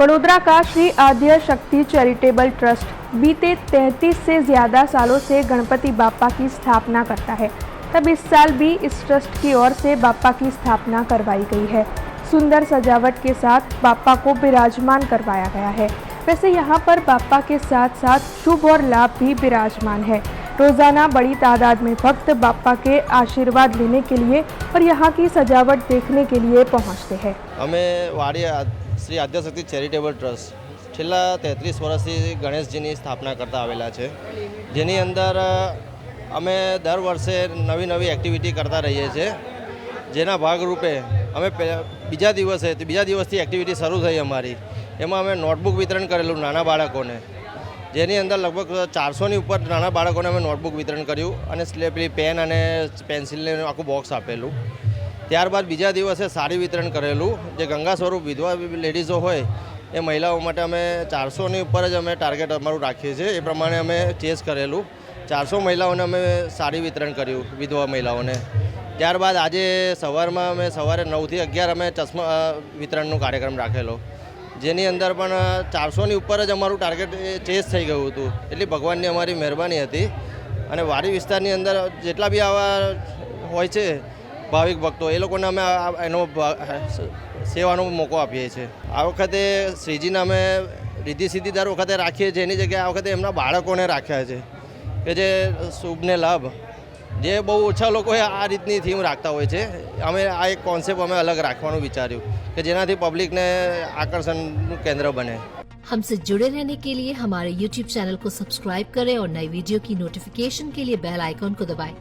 वडोदरा का श्री आद्य शक्ति चैरिटेबल ट्रस्ट बीते 33 से ज़्यादा सालों से गणपति बाप्पा की स्थापना करता है। तब इस साल भी इस ट्रस्ट की ओर से बाप्पा की स्थापना करवाई गई है। सुंदर सजावट के साथ बाप्पा को विराजमान करवाया गया है। वैसे यहाँ पर बाप्पा के साथ साथ शुभ और लाभ भी विराजमान है। रोजाना बड़ी तादाद में भक्त बाप्पा के आशीर्वाद लेने के लिए और यहाँ की सजावट देखने के लिए पहुँचते हैं। हमें वाड़ी श्री आद्यशक्ति चैरिटेबल ट्रस्ट छेल्ला 33 वर्षથી ગણેશજીની સ્થાપના કરતા આવેલા છે, જેની અંદર અમે દર વર્ષે નવી નવી એક્ટિવિટી કરતા રહીએ છીએ। જેના ભાગરૂપે અમે બીજા દિવસથી એક્ટિવિટી શરૂ થઈ અમારી। એમાં અમે નોટબુક વિતરણ કરેલું નાના બાળકોને, જેની અંદર લગભગ 400ની ઉપર નાના બાળકોને અમે નોટબુક વિતરણ કર્યું અને પેલી પેન અને પેન્સિલને આખું બોક્સ આપેલું। ત્યારબાદ બીજા દિવસે સાડી વિતરણ કરેલું, જે ગંગા સ્વરૂપ વિધવા લેડીઝો હોય એ મહિલાઓ માટે અમે 400ની ઉપર જ અમે ટાર્ગેટ અમારું રાખીએ છીએ। એ પ્રમાણે અમે ચેસ કરેલું। 400 મહિલાઓને અમે સાડી વિતરણ કર્યું, વિધવા મહિલાઓને। ત્યારબાદ આજે સવારમાં અમે સવારે 9 થી 11 અમે ચશ્મા વિતરણનો કાર્યક્રમ રાખેલો, જેની અંદર પણ 400ની ઉપર જ અમારું ટાર્ગેટ ચેસ થઈ ગયું હતું। એટલી ભગવાનની અમારી મહેરબાની હતી। અને વાડી વિસ્તારની અંદર જેટલા બી આવા હોય છે ભાવિક ભક્તો, એ લોકોને અમે એનો સેવાનો મોકો આપીએ છીએ। આ વખતે શ્રીજીને અમે રીધિ સિદ્ધિ દર વખતે રાખીએ છીએ, એની જગ્યાએ આ વખતે એમના બાળકોને રાખ્યા છે કે જે શુભને લાભ, જે બહુ ઓછા લોકોએ આ રીતની થીમ રાખતા હોય છે। અમે આ એક કોન્સેપ્ટ અમે અલગ રાખવાનું વિચાર્યું કે જેનાથી પબ્લિકને આકર્ષણનું કેન્દ્ર બને। हमसे जुड़े रहने के लिए हमारे YouTube चैनल को सब्सक्राइब करें और नई वीडियो की नोटिफिकेशन के लिए बेल आइकॉन को दबाएं।